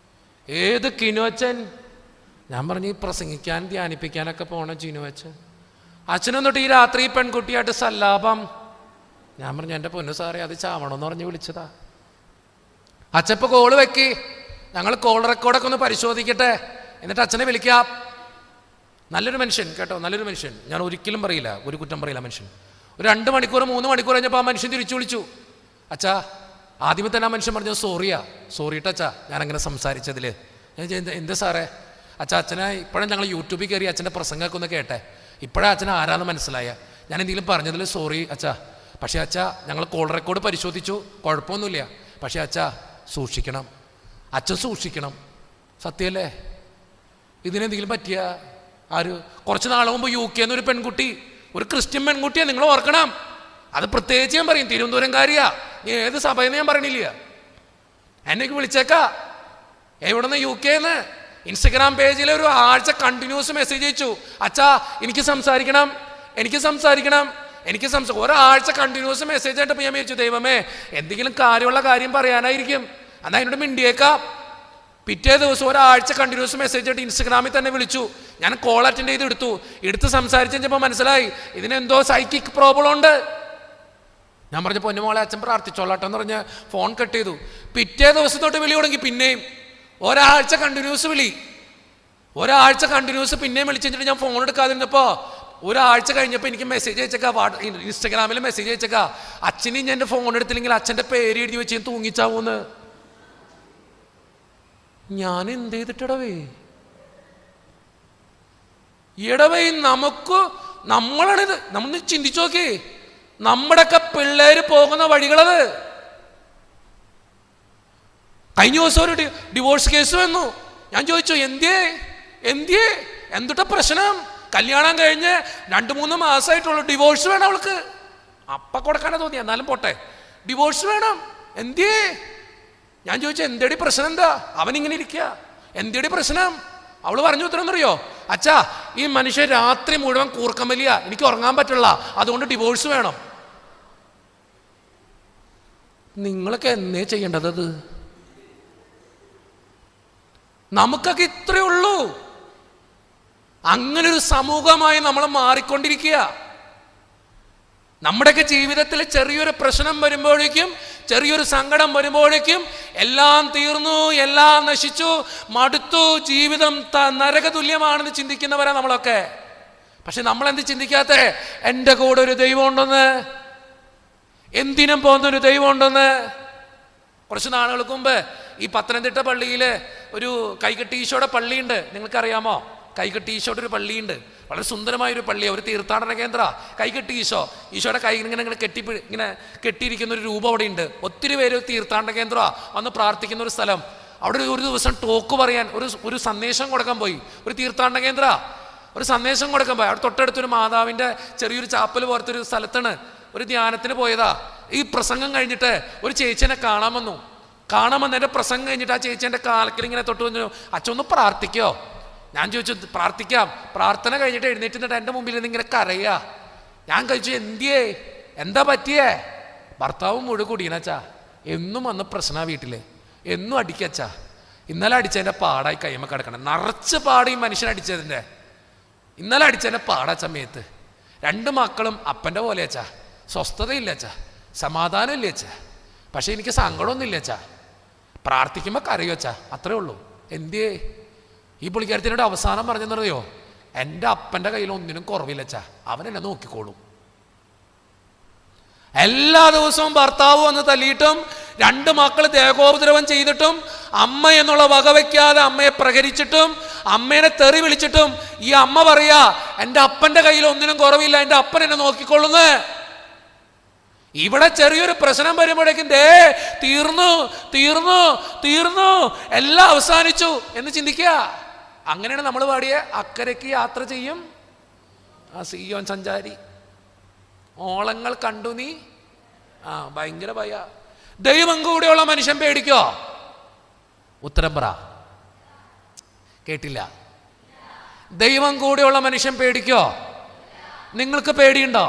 [SPEAKER 1] ഏത് കിനുവച്ചൻ? ഞാൻ പറഞ്ഞു, ഈ പ്രസംഗിക്കാൻ ധ്യാനിപ്പിക്കാനൊക്കെ പോണ ജിനുവച്ചൻ. അച്ഛനൊന്നിട്ട് ഈ രാത്രി പെൺകുട്ടിയായിട്ട് സല്ലാപം. ഞാൻ പറഞ്ഞു, എൻ്റെ പൊന്നു സാറേ, അത് ചാവണമെന്ന് പറഞ്ഞ് വിളിച്ചതാ. അച്ഛപ്പോൾ കോള് വെക്കി, ഞങ്ങൾ കോൾ റെക്കോർഡൊക്കെ ഒന്ന് പരിശോധിക്കട്ടെ, എന്നിട്ട് അച്ഛനെ വിളിക്കാം. നല്ലൊരു മനുഷ്യൻ കേട്ടോ, നല്ലൊരു മനുഷ്യൻ. ഞാൻ ഒരിക്കലും പറയില്ല, ഒരു കുറ്റം പറയില്ല മനുഷ്യൻ. ഒരു 2 മണിക്കൂർ 3 മണിക്കൂർ കഴിഞ്ഞപ്പോൾ ആ മനുഷ്യൻ തിരിച്ചു വിളിച്ചു. അച്ഛാ, ആദ്യമേ തന്നെ ആ മനുഷ്യൻ പറഞ്ഞു, സോറിട്ടച്ചാ ഞാനങ്ങനെ സംസാരിച്ചതിൽ. ഞാൻ എന്താ സാറേ? അച്ഛനെ ഇപ്പോഴും ഞങ്ങൾ യൂട്യൂബിൽ കയറി അച്ഛൻ്റെ പ്രസംഗമൊക്കെ ഒന്ന് കേട്ടെ, ഇപ്പോഴാണ് അച്ഛനെ ആരാന്ന് മനസ്സിലായ. ഞാൻ എന്തെങ്കിലും പറഞ്ഞതിൽ സോറി അച്ഛാ. പക്ഷേ അച്ഛാ, ഞങ്ങൾ കോൾ റെക്കോർഡ് പരിശോധിച്ചു, കുഴപ്പമൊന്നുമില്ല. പക്ഷേ അച്ഛാ സൂക്ഷിക്കണം, അച്ഛൻ സൂക്ഷിക്കണം. സത്യമല്ലേ? ഇതിനെന്തെങ്കിലും പറ്റിയ കുറച്ച് നാൾ മുമ്പ് UK എന്നൊരു പെൺകുട്ടി, ഒരു ക്രിസ്ത്യൻ പെൺകുട്ടിയാണ്, നിങ്ങൾ ഓർക്കണം. അത് പ്രത്യേകിച്ച് ഞാൻ പറയും, തിരുവനന്തപുരംകാരിയാ. ഏത് സഭയെന്ന് ഞാൻ പറയണില്ല, എന്നെക്ക് വിളിച്ചേക്കാ. എവിടെന്ന്? UK എന്ന്. ഇൻസ്റ്റഗ്രാം പേജിൽ ഒരു ആഴ്ച കണ്ടിന്യൂസ് മെസ്സേജ് അയച്ചു, അച്ഛാ എനിക്ക് സംസാരിക്കണം. ഒരാഴ്ച കണ്ടിന്യൂസ് മെസ്സേജ് ആയിട്ട് ഞാൻ വിചാരിച്ചു, ദൈവമേ എന്തെങ്കിലും കാര്യമുള്ള കാര്യം പറയാനായിരിക്കും, എന്നാൽ അതിനോട് മിണ്ടിയേക്കാം. പിറ്റേ ദിവസം ഒരാഴ്ച കണ്ടിന്യൂസ് മെസ്സേജ് ആയിട്ട് ഇൻസ്റ്റഗ്രാമിൽ തന്നെ വിളിച്ചു. ഞാൻ കോൾ അറ്റൻഡ് ചെയ്ത് എടുത്ത് സംസാരിച്ച് കഴിഞ്ഞപ്പോൾ മനസ്സിലായി ഇതിനെന്തോ സൈക്കിക് പ്രോബ്ലം ഉണ്ട്. ഞാൻ പറഞ്ഞ പൊന്നുമോളെ അച്ഛൻ പ്രാർത്ഥിച്ചോളാട്ടെന്ന് പറഞ്ഞ് ഫോൺ കട്ട് ചെയ്തു. പിറ്റേ ദിവസം തൊട്ട് വിളി തുടങ്ങി. പിന്നെയും ഒരാഴ്ച കണ്ടിന്യൂസ് പിന്നെയും വിളിച്ചിട്ട് ഞാൻ ഫോൺ എടുക്കാതിരുന്നപ്പോൾ ഒരാഴ്ച കഴിഞ്ഞപ്പോൾ എനിക്ക് മെസ്സേജ് അയച്ചേക്കാ, ഇൻസ്റ്റഗ്രാമിൽ മെസ്സേജ് അയച്ചേക്കാ, അച്ഛന് ഞാൻ എൻ്റെ ഫോൺ എടുത്തില്ലെങ്കിൽ അച്ഛൻ്റെ പേര് എഴുതി വെച്ച് ഞാൻ തൂങ്ങിച്ചാവൂന്ന്. ഞാൻ എന്ത് ചെയ്തിട്ടടവേ? നമ്മളാണിത്. നമ്മൾ ചിന്തിച്ചു നോക്കി, നമ്മുടെയൊക്കെ പിള്ളേര് പോകുന്ന വഴികളത്. കഴിഞ്ഞ ദിവസം ഒരു ഡിവോഴ്സ് കേസ് വന്നു. ഞാൻ ചോദിച്ചു, എന്തുട്ടാ പ്രശ്നം? കല്യാണം കഴിഞ്ഞ് 2-3 മാസമായിട്ടുള്ളൂ, ഡിവോഴ്സ് വേണം അവൾക്ക്. അപ്പ കൊടുക്കാനാ തോന്നി, എന്നാലും പോട്ടെ, ഡിവോഴ്സ് വേണം. ഞാൻ ചോദിച്ചു, എന്തേടി പ്രശ്നം? എന്താ അവനിങ്ങനെ ഇരിക്കുക? എന്തേടി പ്രശ്നം? അവള് പറഞ്ഞു ഉത്തരമെന്നറിയോ? അച്ഛാ, ഈ മനുഷ്യൻ രാത്രി മുഴുവൻ കൂർക്കം വലിയ, എനിക്ക് ഉറങ്ങാൻ പറ്റില്ല, അതുകൊണ്ട് ഡിവോഴ്സ് വേണം. നിങ്ങളൊക്കെ എന്നേ ചെയ്യേണ്ടത്? അത് നമുക്കൊക്കെ ഇത്രയേ ഉള്ളൂ. അങ്ങനൊരു സമൂഹമായി നമ്മൾ മാറിക്കൊണ്ടിരിക്കുക. നമ്മുടെയൊക്കെ ജീവിതത്തിൽ ചെറിയൊരു പ്രശ്നം വരുമ്പോഴേക്കും, ചെറിയൊരു സങ്കടം വരുമ്പോഴേക്കും എല്ലാം തീർന്നു, എല്ലാം നശിച്ചു, മടുത്തു, ജീവിതം നരകതുല്യമാണെന്ന് ചിന്തിക്കുന്നവരാ നമ്മളൊക്കെ. പക്ഷെ നമ്മളെന്ത് ചിന്തിക്കാത്ത? എൻ്റെ കൂടെ ഒരു ദൈവം ഉണ്ടെന്ന്, എന്തിനും പോകുന്നൊരു ദൈവം ഉണ്ടെന്ന്. കുറച്ച് നാളുകൾക്ക് മുമ്പ് ഈ പത്തനംതിട്ട പള്ളിയിൽ ഒരു കൈകെട്ടി ഈശോയുടെ പള്ളിയുണ്ട്, നിങ്ങൾക്കറിയാമോ? കൈകെട്ടി ഈശോയുടെ ഒരു പള്ളിയുണ്ട്, വളരെ സുന്ദരമായൊരു പള്ളിയാണ്, ഒരു തീർത്ഥാടന കേന്ദ്ര. കൈകെട്ടി ഈശോയുടെ കൈ ഇങ്ങനെ കെട്ടിയിരിക്കുന്ന ഒരു രൂപം അവിടെ ഉണ്ട്. ഒത്തിരി പേര് തീർത്ഥാടന കേന്ദ്രമാണ്, വന്ന് പ്രാർത്ഥിക്കുന്ന ഒരു സ്ഥലം. അവിടെ ഒരു ദിവസം ടോക്ക് പറയാൻ, ഒരു സന്ദേശം കൊടുക്കാൻ പോയി. ഒരു തീർത്ഥാടന കേന്ദ്ര, ഒരു സന്ദേശം കൊടുക്കാൻ പോയി. അവിടെ തൊട്ടടുത്തൊരു മാതാവിൻ്റെ ചെറിയൊരു ചാപ്പൽ പോലത്തെ ഒരു സ്ഥലത്താണ് ഒരു ധ്യാനത്തിന് പോയതാ. ഈ പ്രസംഗം കഴിഞ്ഞിട്ട് ഒരു ചേച്ചിനെ കാണാൻ വന്നു. എൻ്റെ പ്രസംഗം കഴിഞ്ഞിട്ട് ആ ചേച്ചി എൻ്റെ കാലക്കിൽ ഇങ്ങനെ തൊട്ട് വന്നു, അച്ഛൻ ഒന്ന് പ്രാർത്ഥിക്കോ? ഞാൻ ചോദിച്ചു, പ്രാർത്ഥിക്കാം. പ്രാർത്ഥന കഴിഞ്ഞിട്ട് എഴുന്നേറ്റ് നിന്നിട്ട് എൻ്റെ മുമ്പിൽ നിന്ന് ഇങ്ങനെ കരയുക. ഞാൻ കഴിച്ചു, എന്താ പറ്റിയേ? ഭർത്താവും മുഴുവൻ കുടിയനച്ചാ. എന്നും വന്ന് പ്രശ്ന വീട്ടിൽ എന്നും അടിക്കച്ചാ. ഇന്നലെ അടിച്ചതിൻ്റെ പാടായി കൈമ കിടക്കണം, നിറച്ച് പാട് ഈ മനുഷ്യൻ അടിച്ചതിൻ്റെ. ഇന്നലെ അടിച്ചതിൻ്റെ പാടാ സമയത്ത്. 2 മക്കളും അപ്പൻ്റെ പോലെ അച്ഛാ, സ്വസ്ഥതയില്ല അച്ഛാ, സമാധാനം ഇല്ല അച്ഛാ. പക്ഷെ എനിക്ക് സങ്കടമൊന്നും ഇല്ല അച്ഛാ, പ്രാർത്ഥിക്കുമ്പോൾ കരയോ അച്ഛാ, അത്രേ ഉള്ളൂ. എന്തേ ഈ പുള്ളിക്കാരത്തിനോട് അവസാനം പറഞ്ഞെന്ന് പറയോ, എൻ്റെ അപ്പൻ്റെ കയ്യിൽ ഒന്നിനും കുറവില്ല അച്ഛാ, അവൻ എന്നെ നോക്കിക്കോളും. എല്ലാ ദിവസവും ഭർത്താവ് വന്ന് തല്ലിയിട്ടും 2 മക്കൾ ദേഹോപദ്രവം ചെയ്തിട്ടും അമ്മ എന്നുള്ള വകവയ്ക്കാതെ അമ്മയെ പ്രഹരിച്ചിട്ടും അമ്മേനെ തെറി വിളിച്ചിട്ടും ഈ അമ്മ പറയാ, എൻ്റെ അപ്പൻ്റെ കയ്യിൽ ഒന്നിനും കുറവില്ല, എൻ്റെ അപ്പൻ എന്നെ നോക്കിക്കൊള്ളുന്നു. ഇവിടെ ചെറിയൊരു പ്രശ്നം വരുമ്പോഴേക്കും ദേ തീർന്നു തീർന്നു തീർന്നു, എല്ലാം അവസാനിച്ചു എന്ന് ചിന്തിക്കുക. അങ്ങനെയാണ് നമ്മൾ പാടിയ അക്കരയ്ക്ക് യാത്ര ചെയ്യും ആ സിയോൻ സഞ്ചാരി, ഓളങ്ങൾ കണ്ടു നീ. ഭയങ്കര ഭയ. ദൈവം കൂടെയുള്ള മനുഷ്യൻ പേടിക്കോ? ഉത്തരം പറ. കേട്ടില്ല. ദൈവം കൂടെയുള്ള മനുഷ്യൻ പേടിക്കോ? നിങ്ങൾക്ക് പേടിയുണ്ടോ?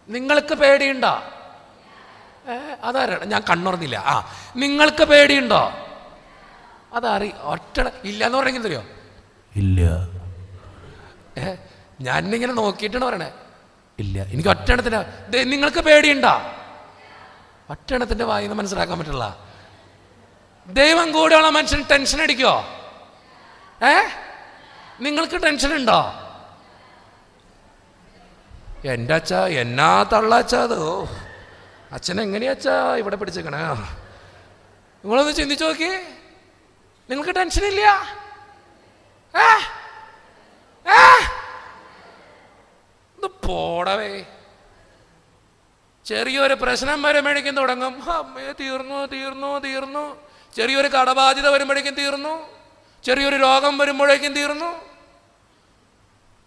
[SPEAKER 1] നിങ്ങൾക്ക് പേടിയുണ്ടോ? അതാരാണ്? ഞാൻ കണ്ണുറന്നില്ല. നിങ്ങൾക്ക് പേടിയുണ്ടോ? അതറി ഒറ്റ ഇല്ല എന്ന് പറയണെങ്കിലും തരുമോ? ഇല്ല. ഞാനിങ്ങനെ നോക്കിയിട്ടാണ് പറയണേ. ഇല്ല, എനിക്ക് ഒറ്റെണ്ണത്തിന്. നിങ്ങൾക്ക് പേടിയുണ്ടോ? ഒറ്റെണ്ണത്തിന്റെ വായിന്ന് മനസ്സിലാക്കാൻ പറ്റില്ല. ദൈവം കൂടെയുള്ള മനുഷ്യൻ ടെൻഷൻ അടിക്കോ? നിങ്ങൾക്ക് ടെൻഷൻ ഉണ്ടോ? എൻ്റെ അച്ഛ എന്നാ തള്ളാച്ചാ അത്. അച്ഛൻ എങ്ങനെയാച്ചാ ഇവിടെ പിടിച്ചേക്കണേ? നിങ്ങളൊന്ന് ചിന്തിച്ചു നോക്കി. നിങ്ങൾക്ക് ടെൻഷൻ ഇല്ല? ഇത് പോടവേ. ചെറിയൊരു പ്രശ്നം വരുമ്പോഴേക്കും തുടങ്ങും, അമ്മയെ തീർന്നു തീർന്നു തീർന്നു. ചെറിയൊരു കടബാധ്യത വരുമ്പോഴേക്കും തീർന്നു. ചെറിയൊരു രോഗം വരുമ്പോഴേക്കും തീർന്നു.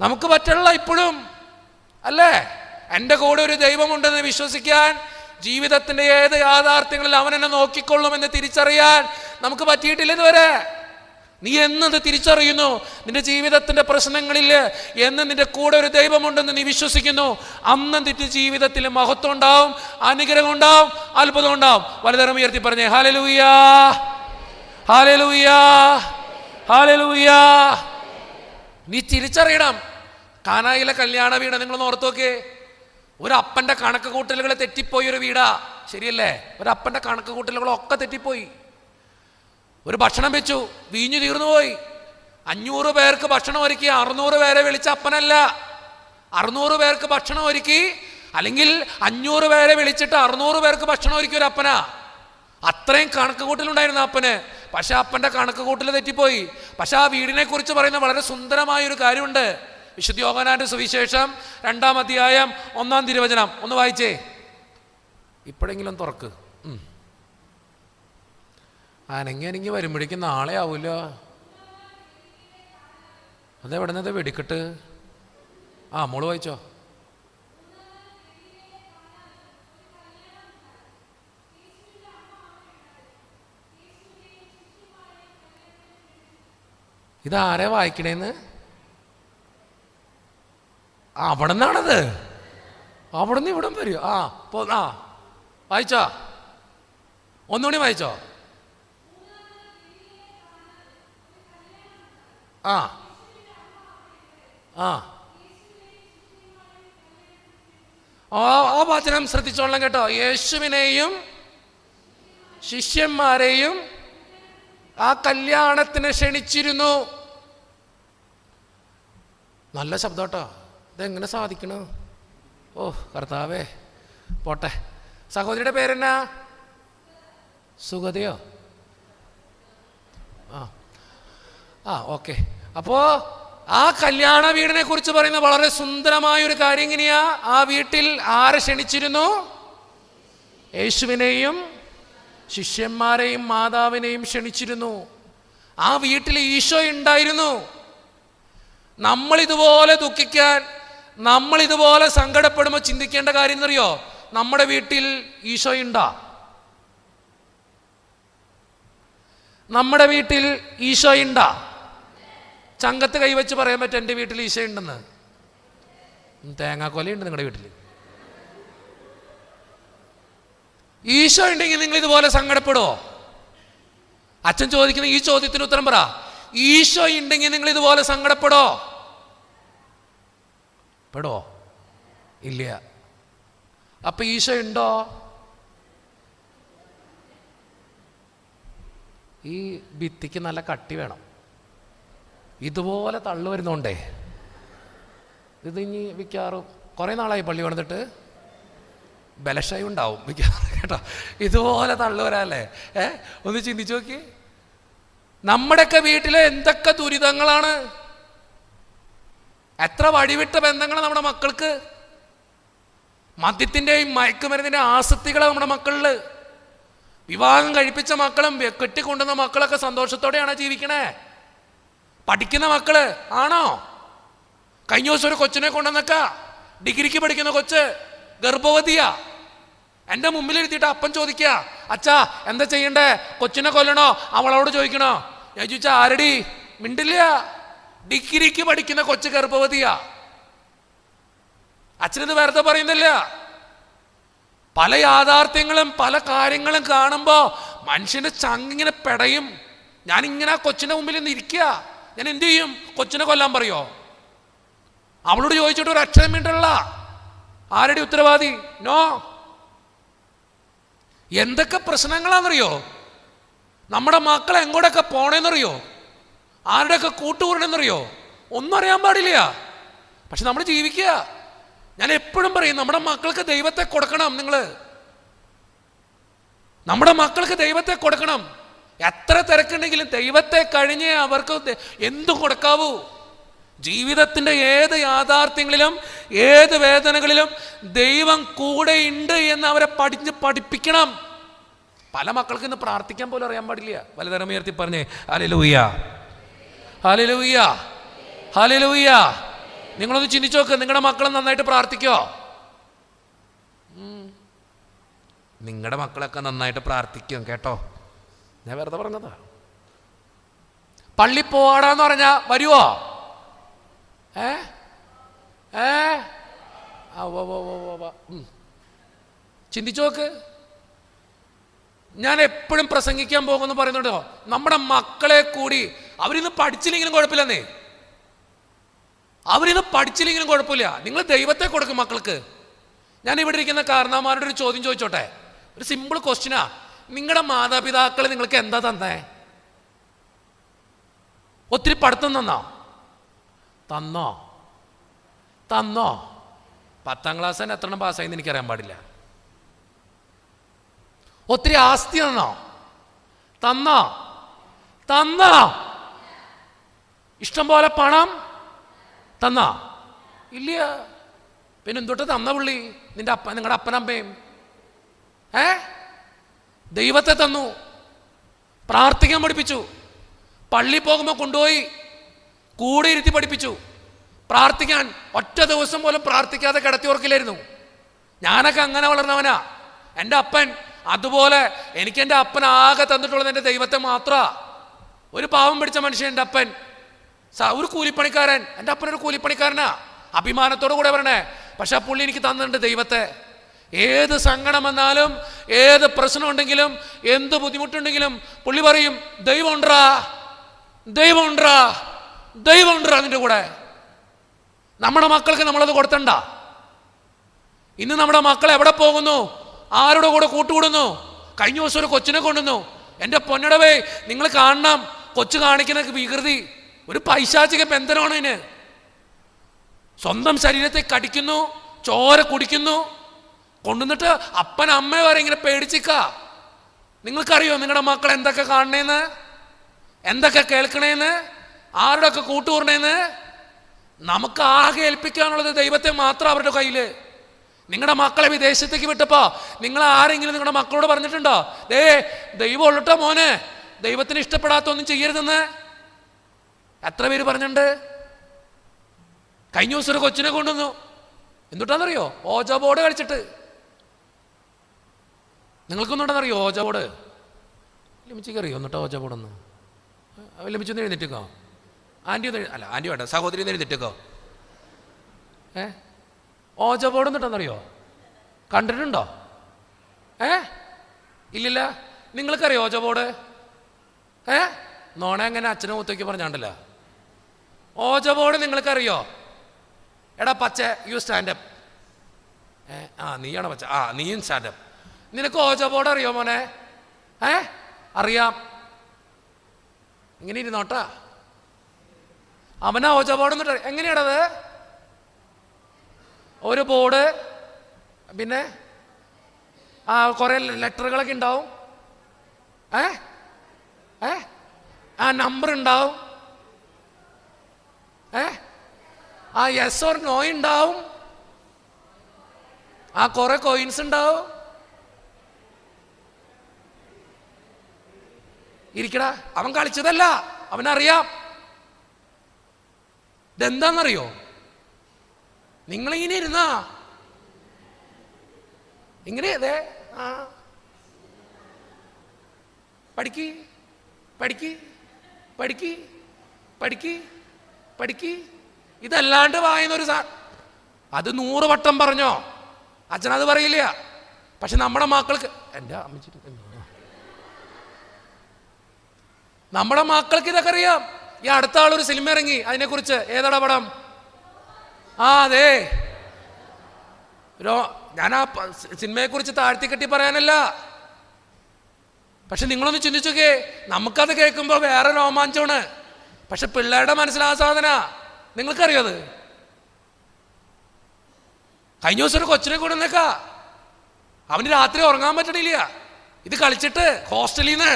[SPEAKER 1] നമുക്ക് പറ്റില്ല ഇപ്പോഴും, അല്ലേ? എൻ്റെ കൂടെ ഒരു ദൈവമുണ്ടെന്ന് വിശ്വസിക്കാൻ, ജീവിതത്തിൻ്റെ ഏത് യാഥാർത്ഥ്യങ്ങളിൽ അവൻ എന്നെ നോക്കിക്കൊള്ളുമെന്ന് തിരിച്ചറിയാൻ നമുക്ക് പറ്റിയിട്ടില്ല ഇതുവരെ. നീ എന്നത് തിരിച്ചറിയുന്നു, നിന്റെ ജീവിതത്തിന്റെ പ്രശ്നങ്ങളിൽ എന്ന് നിന്റെ കൂടെ ഒരു ദൈവമുണ്ടെന്ന് നീ വിശ്വസിക്കുന്നു, അന്ന് നിന്റെ ജീവിതത്തിൽ മഹത്വം ഉണ്ടാവും, അനുഗ്രഹം ഉണ്ടാവും, അത്ഭുതം ഉണ്ടാവും. വലുതരം ഉയർത്തി പറഞ്ഞേ ഹല്ലേലൂയാ, ഹല്ലേലൂയാ, ഹല്ലേലൂയാ. നീ തിരിച്ചറിയണം. കാനായിലെ കല്യാണ വീട് നിങ്ങൾ ഓർത്ത് നോക്കേ. ഒരു അപ്പൻ്റെ കണക്ക് കൂട്ടലുകൾ തെറ്റിപ്പോയി ഒരു വീടാ, ശരിയല്ലേ? ഒരു അപ്പൻ്റെ കണക്ക് കൂട്ടലുകളൊക്കെ തെറ്റിപ്പോയി. ഒരു ഭക്ഷണം വെച്ചു, വീഞ്ഞു തീർന്നുപോയി. 500 പേർക്ക് ഭക്ഷണം ഒരുക്കി 600 പേരെ വിളിച്ച അപ്പനല്ല. 600 പേർക്ക് ഭക്ഷണം ഒരുക്കി, അല്ലെങ്കിൽ 500 പേരെ വിളിച്ചിട്ട് 600 പേർക്ക് ഭക്ഷണം ഒരുക്കി ഒരു അപ്പനാ. അത്രയും കണക്ക് കൂട്ടലുണ്ടായിരുന്നു അപ്പന്. പക്ഷെ അപ്പൻ്റെ കണക്ക് കൂട്ടൽ തെറ്റിപ്പോയി. പക്ഷെ ആ വീടിനെ കുറിച്ച് പറയുന്ന വളരെ സുന്ദരമായൊരു കാര്യമുണ്ട്. വിശുദ്ധ യോഹന്നാന്റെ സുവിശേഷം 2-ാം അധ്യായം 1-ാം തിരുവചനം ഒന്ന് വായിച്ചേ. ഇപ്പോഴെങ്കിലും തുറക്ക്. അനങ്ങി വരുമ്പോഴേക്കും നാളെ ആവൂല്ലോ. അതെവിടുന്നത് വെടിക്കെട്ട്? മോള് വായിച്ചോ. ഇതാരെ വായിക്കണേന്ന്? അവിടെ നിന്നാണത്. അവിടെ നിന്ന് ഇവിടം വരും. വായിച്ചോ, ഒന്നുകൂടി വായിച്ചോ. ആ വചനം ശ്രദ്ധിച്ചോളാം കേട്ടോ. യേശുവിനെയും ശിഷ്യന്മാരെയും ആ കല്യാണത്തിന് ക്ഷണിച്ചിരുന്നു. നല്ല ശബ്ദം കേട്ടോ. ഇതെങ്ങനെ സാധിക്കണു? കർത്താവേ, പോട്ടെ. സഹോദരിയുടെ പേരെന്നാ? സുഗതയോ? ഓക്കെ. അപ്പോ ആ കല്യാണ വീടിനെ കുറിച്ച് പറയുന്ന വളരെ സുന്ദരമായ ഒരു കാര്യം ഇങ്ങനെയാ. ആ വീട്ടിൽ ആരെ ക്ഷണിച്ചിരുന്നു? യേശുവിനെയും ശിഷ്യന്മാരെയും മാതാവിനെയും ക്ഷണിച്ചിരുന്നു. ആ വീട്ടിൽ ഈശോ ഉണ്ടായിരുന്നു. നമ്മളിതുപോലെ ദുഃഖിക്കാൻ, നമ്മളിതുപോലെ സങ്കടപ്പെടുമ്പോൾ ചിന്തിക്കേണ്ട കാര്യം എന്നറിയോ? നമ്മുടെ വീട്ടിൽ ഈശോ ഉണ്ടാ? നമ്മുടെ വീട്ടിൽ ഈശോ ഉണ്ടാ? ചങ്കത്ത് കൈവച്ച് പറയാൻ പറ്റും എൻ്റെ വീട്ടിൽ ഈശോ ഉണ്ടെന്ന്? തേങ്ങാക്കൊലയുണ്ട് നിങ്ങളുടെ വീട്ടിൽ? ഈശോ ഉണ്ടെങ്കിൽ നിങ്ങൾ ഇതുപോലെ സങ്കടപ്പെടുമോ? അച്ഛൻ ചോദിക്കുന്ന ഈ ചോദ്യത്തിന് ഉത്തരം പറ. ഈശോ ഉണ്ടെങ്കിൽ നിങ്ങൾ ഇതുപോലെ സങ്കടപ്പെടോ? പെടോ? ഇല്ല. അപ്പൊ ഈശോ ഉണ്ടോ? ഈ ഭിത്തിക്ക് നല്ല കട്ടി വേണം. ഇതുപോലെ തള്ളു വരുന്നോണ്ടേ ഇത് ഇനി മിക്കവാറും കുറേ നാളായി പള്ളി വന്നിട്ട് ബലക്ഷയം ഉണ്ടാവും മിക്കവാറും കേട്ടോ. ഇതുപോലെ തള്ളു വരാല്ലേ? ഒന്ന് ചിന്തിച്ചു നോക്കി. നമ്മുടെയൊക്കെ വീട്ടിലെ എന്തൊക്കെ ദുരിതങ്ങളാണ്, എത്ര വഴിവിട്ട ബന്ധങ്ങൾ നമ്മുടെ മക്കൾക്ക്, മദ്യത്തിൻ്റെയും മയക്കുമരുന്നിൻ്റെ ആസക്തികൾ നമ്മുടെ മക്കളിൽ. വിവാഹം കഴിപ്പിച്ച മക്കളും കെട്ടിക്കൊണ്ടുവന്ന മക്കളൊക്കെ സന്തോഷത്തോടെയാണ് ജീവിക്കണേ. പഠിക്കുന്ന മക്കള് ആണോ? കഴിഞ്ഞ ദിവസം ഒരു കൊച്ചിനെ കൊണ്ടുവന്നക്ക, ഡിഗ്രിക്ക് പഠിക്കുന്ന കൊച്ച്, ഗർഭവതിയാ. എൻ്റെ മുമ്പിലിരുത്തിയിട്ട് അപ്പൻ ചോദിക്കുക, അച്ഛാ എന്താ ചെയ്യണ്ടേ, കൊച്ചിനെ കൊല്ലണോ അവളോട് ചോദിക്കണോ? ഞാൻ ചോദിച്ചാ ആരടി? മിണ്ടില്ല. ഡിഗ്രിക്ക് പഠിക്കുന്ന കൊച്ച് ഗർഭവതിയാ. അച്ഛനിത് വെറുതെ പറയുന്നില്ല. പല യാഥാർത്ഥ്യങ്ങളും പല കാര്യങ്ങളും കാണുമ്പോ മനുഷ്യന്റെ ചങ്ങിങ്ങനെ പെടയും. ഞാനിങ്ങനെ കൊച്ചിന്റെ മുമ്പിൽ നിന്ന് ഇരിക്കുക, ഞാൻ എന്ത് ചെയ്യും? കൊച്ചിനെ കൊല്ലാൻ പറയോ? അവളോട് ചോദിച്ചിട്ട് ഒരു അക്ഷരം മിണ്ടല്ല. ആരുടെ ഉത്തരവാദി? നോ. എന്തൊക്കെ പ്രശ്നങ്ങളാണെന്നറിയോ? നമ്മുടെ മക്കൾ എങ്ങോട്ടൊക്കെ പോണേന്നറിയോ? ആരുടെയൊക്കെ കൂട്ടുകൂടണെന്നറിയോ? ഒന്നും അറിയാൻ പാടില്ല. പക്ഷെ നമ്മൾ ജീവിക്കുക. ഞാൻ എപ്പോഴും പറയും, നമ്മുടെ മക്കൾക്ക് ദൈവത്തെ കൊടുക്കണം. നമ്മുടെ മക്കൾക്ക് ദൈവത്തെ കൊടുക്കണം. എത്ര തിരക്കുണ്ടെങ്കിലും ദൈവത്തെ കഴിഞ്ഞേ അവർക്ക് എന്തും കൊടുക്കാവൂ. ജീവിതത്തിൻ്റെ ഏത് യാഥാർത്ഥ്യങ്ങളിലും ഏത് വേദനകളിലും ദൈവം കൂടെ ഉണ്ട് എന്ന് അവരെ പഠിപ്പിക്കണം. പല മക്കൾക്ക് ഇന്ന് പ്രാർത്ഥിക്കാൻ പോലും അറിയാൻ പാടില്ല. വലതരം ഉയർത്തി പറഞ്ഞേ ഹല്ലേലൂയ, ഹല്ലേലൂയ, ഹല്ലേലൂയ. നിങ്ങളൊന്ന് ചിന്തിച്ചു നോക്ക്, നിങ്ങളുടെ മക്കൾ നന്നായിട്ട് പ്രാർത്ഥിക്കോ? നിങ്ങളുടെ മക്കളൊക്കെ നന്നായിട്ട് പ്രാർത്ഥിക്കും കേട്ടോ. ഞാൻ വെറുതെ പറഞ്ഞതാ. പള്ളി പോവാടാന്ന് പറഞ്ഞാ വരുവോ? ചിന്തിച്ചു നോക്ക്. ഞാൻ എപ്പോഴും പ്രസംഗിക്കാൻ പോകുമെന്ന് പറയുന്നുണ്ടോ, നമ്മുടെ മക്കളെ കൂടി അവരിന്ന് പഠിച്ചില്ലെങ്കിലും കുഴപ്പമില്ലെന്നേ. അവരിന്ന് പഠിച്ചില്ലെങ്കിലും കുഴപ്പമില്ല. നിങ്ങൾ ദൈവത്തെ കൊടുക്കും മക്കൾക്ക്. ഞാൻ ഇവിടെ ഇരിക്കുന്ന കാരണവന്മാരുടെ ഒരു ചോദ്യം ചോദിച്ചോട്ടെ, ഒരു സിമ്പിൾ ക്വസ്റ്റ്യനാ. നിങ്ങളുടെ മാതാപിതാക്കൾ നിങ്ങൾക്ക് എന്താ തന്നേ? ഒത്തിരി പഠിത്തം തന്നോ? 10ാം ക്ലാസ് തന്നെ എത്ര പാസ്സായിന്ന് എനിക്കറിയാൻ പാടില്ല. ഒത്തിരി ആസ്തി തന്നോ? ഇഷ്ടം പോലെ പണം ഇല്ല. പിന്നെ എന്തൊട്ട് തന്ന പുള്ളി? നിങ്ങളുടെ അപ്പനമ്മയും ദൈവത്തെ തന്നു, പ്രാർത്ഥിക്കാൻ പഠിപ്പിച്ചു, പള്ളി പോകുമ്പോൾ കൊണ്ടുപോയി കൂടെ ഇരുത്തി പഠിപ്പിച്ചു. പ്രാർത്ഥിക്കാൻ ഒറ്റ ദിവസം പോലും പ്രാർത്ഥിക്കാതെ കിടത്തി ഓർക്കില്ലായിരുന്നു. ഞാനൊക്കെ അങ്ങനെ വളർന്നവനാ. എൻ്റെ അപ്പൻ അതുപോലെ. എനിക്ക് എൻ്റെ അപ്പൻ ആകെ തന്നിട്ടുള്ളത് എൻ്റെ ദൈവത്തെ മാത്രമാ. ഒരു പാവം പിടിച്ച മനുഷ്യൻ എൻ്റെ അപ്പൻ, ഒരു കൂലിപ്പണിക്കാരൻ. എൻ്റെ അപ്പനൊരു കൂലിപ്പണിക്കാരനാ, അഭിമാനത്തോടു കൂടെ പറയണേ. പക്ഷെ ആ പുള്ളി എനിക്ക് തന്നിട്ടുണ്ട് ദൈവത്തെ. ഏത് സങ്കടം വന്നാലും ഏത് പ്രശ്നം ഉണ്ടെങ്കിലും എന്ത് ബുദ്ധിമുട്ടുണ്ടെങ്കിലും പുള്ളി പറയും, ദൈവം ഉണ്ടറാ അതിൻ്റെ കൂടെ. നമ്മുടെ മക്കൾക്ക് നമ്മളത് കൊടുത്തണ്ട. ഇന്ന് നമ്മുടെ മക്കൾ എവിടെ പോകുന്നു? ആരുടെ കൂടെ കൂട്ടുകൂടുന്നു? കഴിഞ്ഞ ദിവസം ഒരു കൊച്ചിനെ കൊണ്ടുവന്നു. എൻ്റെ പൊന്നടവേ, നിങ്ങൾ കാണണം കൊച്ചു കാണിക്കുന്ന വികൃതി. ഒരു പൈശാചിക ബന്ധനമാണ് ഇതിന്. സ്വന്തം ശരീരത്തെ കടിക്കുന്നു, ചോര കുടിക്കുന്നു, കൊണ്ടുവന്നിട്ട് അപ്പൻ അമ്മ വരെ ഇങ്ങനെ പേടിച്ചിക്ക. നിങ്ങൾക്കറിയോ നിങ്ങളുടെ മക്കൾ എന്തൊക്കെ കാണണേന്ന്, എന്തൊക്കെ കേൾക്കണേന്ന്, ആരുടെയൊക്കെ കൂട്ടുകൂടണേന്ന്? നമുക്ക് ആകെ ഏൽപ്പിക്കാനുള്ളത് ദൈവത്തെ മാത്രം അവരുടെ കയ്യില്. നിങ്ങളുടെ മക്കളെ വിദേശത്തേക്ക് വിട്ടപ്പോ നിങ്ങൾ ആരെങ്കിലും നിങ്ങളുടെ മക്കളോട് പറഞ്ഞിട്ടുണ്ടോ, ദൈവം ഉള്ളട്ടോ മോനെ, ദൈവത്തിന് ഇഷ്ടപ്പെടാത്ത ഒന്നും ചെയ്യരുതെന്ന്? എത്ര പേര് പറഞ്ഞിട്ടുണ്ട്? കഴിഞ്ഞ ദിവസം ഒരു കൊച്ചിനെ കൊണ്ടുവന്നു. എന്തുട്ടാന്നറിയോ? ഓജ ബോർഡ് കളിച്ചിട്ട്. നിങ്ങൾക്കൊന്നുണ്ടെന്നറിയോ ഓജ ബോർഡ്? ലമിച്ചിക്ക് അറിയോ എന്നിട്ടോ ഓജ ബോർഡൊന്ന്? ലമിച്ചൊന്ന് എഴുന്നേറ്റിക്കോ. ആൻറ്റി അല്ല, ആൻറ്റി വേണ്ട, സഹോദരി ഒന്ന് എഴുന്നേറ്റിക്കോ. ഓജ ബോർഡ് എന്നിട്ടെന്നറിയോ? കണ്ടിട്ടുണ്ടോ? ഇല്ലില്ല. നിങ്ങൾക്കറിയോ ഓജോ ബോർഡ്? നോണ എങ്ങനെ അച്ഛനെ മൂത്തേക്ക് പറഞ്ഞാണ്ടല്ല. ഓജോ ബോർഡ് നിങ്ങൾക്കറിയോ? എടാ പച്ച യു സ്റ്റാൻഡപ്പ്. നീയാണോ പച്ച? നീയും സ്റ്റാൻഡപ്പ്. നിനക്ക് ഓജോ ബോർഡ് അറിയോ മോനെ? അറിയാം. ഇങ്ങനെ ഇരുന്നോട്ടാ. അവനാ ഓജോ ബോർഡ് എന്നിട്ട് എങ്ങനെയാണത്? ഒരു ബോർഡ്, പിന്നെ കുറെ ലെറ്ററുകളൊക്കെ ഉണ്ടാവും, നമ്പർ ഉണ്ടാവും, യെസ് ഓർ നോ ഉണ്ടാവും, കുറെ കോയിൻസ് ഉണ്ടാവും. ഇരിക്കടാ, അവൻ കളിച്ചതല്ല, അവനറിയാം. ഇതെന്താന്നറിയോ? നിങ്ങളിങ്ങനെ ഇരുന്നാ ഇങ്ങനെ അതെ പഠിക്ക് പഠിക്ക് പഠിക്ക് പഠിക്ക് പഠിക്ക്. ഇതല്ലാണ്ട് വായുന്നൊരു അത് 100 വട്ടം പറഞ്ഞോ, അച്ഛനത് പറയില്ല. പക്ഷെ നമ്മുടെ മക്കൾക്ക്, എൻ്റെ അമ്മച്ചി, നമ്മുടെ മക്കൾക്ക് ഇതൊക്കെ അറിയാം. ഈ അടുത്ത ആളൊരു സിനിമ ഇറങ്ങി, അതിനെക്കുറിച്ച്. ഏതാടാ പടം? അതെ. ഞാൻ ആ സിനിമയെക്കുറിച്ച് താഴ്ത്തിക്കെട്ടി പറയാനല്ല, പക്ഷെ നിങ്ങളൊന്ന് ചിന്തിച്ചോക്കേ. നമുക്കത് കേൾക്കുമ്പോൾ വേറെ രോമാഞ്ചമാണ്, പക്ഷെ പിള്ളേരുടെ മനസ്സിലാ സാധന. നിങ്ങൾക്കറിയോ അത്? കഴിഞ്ഞ ദിവസം ഒരു കൊച്ചിനെ കൂടെ നിന്നേക്കാ, അവന് രാത്രി ഉറങ്ങാൻ പറ്റണില്ല, ഇത് കളിച്ചിട്ട് ഹോസ്റ്റലിൽ നിന്ന്.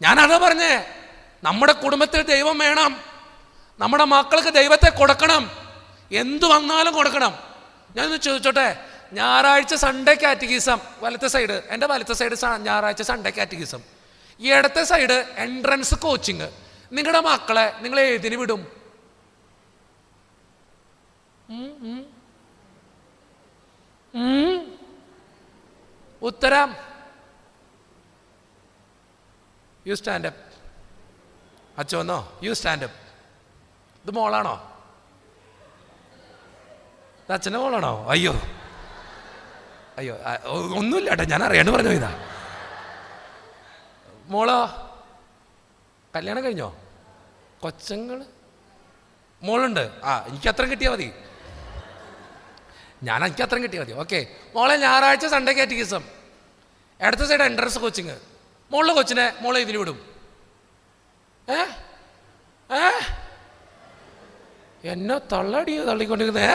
[SPEAKER 1] ഞാനതാ പറഞ്ഞേ, നമ്മുടെ കുടുംബത്തിൽ ദൈവം വേണം, നമ്മുടെ മക്കൾക്ക് ദൈവത്തെ കൊടുക്കണം, എന്തു വന്നാലും കൊടുക്കണം. ഞാനൊന്ന് ചോദിച്ചോട്ടെ, ഞായറാഴ്ച സൺഡേ കാറ്റഗിസം വലത്തെ സൈഡ്, എൻ്റെ വലത്തെ സൈഡ് ഞായറാഴ്ച സൺഡേ കാറ്റഗിസം, ഈ ഇടത്തെ സൈഡ് എൻട്രൻസ് കോച്ചിങ്. നിങ്ങളുടെ മക്കളെ നിങ്ങൾ ഏതിന് വിടും? ഉത്തരം യു സ്റ്റാൻഡപ്പ്. അച്ഛന്നോ യു സ്റ്റാൻഡപ്പ്. ഇത് മോളാണോ? അച്ഛൻ്റെ മോളാണോ? അയ്യോ അയ്യോ, ഒന്നുമില്ല കേട്ടോ, ഞാൻ അറിയാണ്ട് പറഞ്ഞു ഇതാ. മോളോ കല്യാണം കഴിഞ്ഞോ? കൊച്ചങ്ങൾ മോളുണ്ട്. എനിക്ക് അത്രയും കിട്ടിയാൽ മതി, എനിക്ക് അത്രയും കിട്ടിയാൽ മതി. ഓക്കെ. മോളെ ഞായറാഴ്ച സൺഡേ കാറ്റഗിസം, ഇടത്തെ സൈഡ് എൻട്രൻസ് കോച്ചിങ്. മോളുടെ കൊച്ചിനെ മോളെ ഇതിന് വിടും. എന്നെ തള്ളടിയോ തള്ളിക്കൊണ്ടിരിക്കുന്നേ.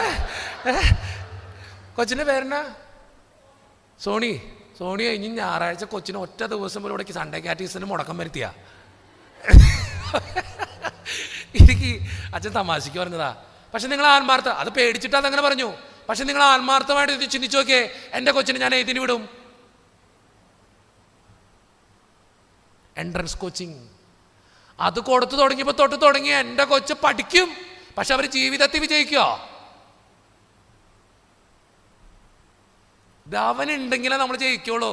[SPEAKER 1] കൊച്ചിൻ്റെ പേരെന്നാ? സോണി. സോണി കഴിഞ്ഞ് ഞായറാഴ്ച കൊച്ചിന് ഒറ്റ ദിവസം പോലും ഇവിടേക്ക് സൺഡേ കാറ്റഗിസിന് മുടക്കം വരുത്തിയാ. എനിക്ക് അച്ഛൻ തമാശയ്ക്ക് പറഞ്ഞതാ, പക്ഷെ നിങ്ങൾ ആത്മാർത്ഥ, അത് പേടിച്ചിട്ട് അതങ്ങനെ പറഞ്ഞു. പക്ഷെ നിങ്ങൾ ആത്മാർത്ഥമായിട്ട് ഇത് ചിന്തിച്ചു നോക്കിയേ, എൻ്റെ കൊച്ചിന് ഞാൻ ഏതിന് വിടും? Entrance coaching. അത് കൊടുത്തു തുടങ്ങിയപ്പോൾ തൊട്ട് തുടങ്ങി എൻ്റെ കൊച്ച് പഠിക്കും, പക്ഷെ അവർ ജീവിതത്തിൽ വിജയിക്കോ? അവനുണ്ടെങ്കിലേ നമ്മൾ ജയിക്കുള്ളൂ.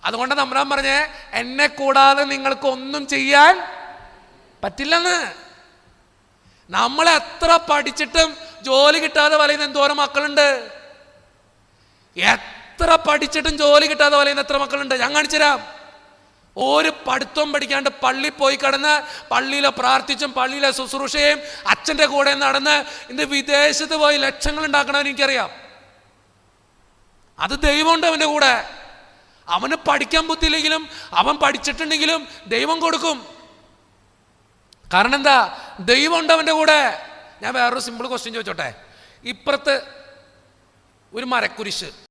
[SPEAKER 1] അതുകൊണ്ട് നമ്മളാൻ പറഞ്ഞേ, എന്നെ കൂടാതെ നിങ്ങൾക്കൊന്നും ചെയ്യാൻ പറ്റില്ലെന്ന്. നമ്മൾ എത്ര പഠിച്ചിട്ടും ജോലി കിട്ടാതെ വലയുന്ന എന്തോരം മക്കളുണ്ട്. എത്ര പഠിച്ചിട്ടും ജോലി കിട്ടാതെ വലയുന്ന എത്ര മക്കളുണ്ട്. ഞാൻ കാണിച്ചു തരാം. ഒരു പഠിത്തം പഠിക്കാണ്ട് പള്ളി പോയി കിടന്ന് പള്ളിയിലെ പ്രാർത്ഥിച്ചും പള്ളിയിലെ ശുശ്രൂഷയും അച്ഛൻ്റെ കൂടെ നടന്ന് ഇന്ന് വിദേശത്ത് പോയി ലക്ഷങ്ങൾ ഉണ്ടാക്കണമെന്ന് എനിക്കറിയാം. അത് ദൈവമുണ്ട് അവൻ്റെ കൂടെ. അവന് പഠിക്കാൻ ബുദ്ധിയില്ലെങ്കിലും അവൻ പഠിച്ചിട്ടുണ്ടെങ്കിലും ദൈവം കൊടുക്കും. കാരണം എന്താ? ദൈവമുണ്ട് അവൻ്റെ കൂടെ. ഞാൻ വേറൊരു സിമ്പിൾ ക്വസ്റ്റ്യൻ ചോദിച്ചോട്ടെ. ഇപ്പുറത്ത് ഒരു മരക്കുരിശ്,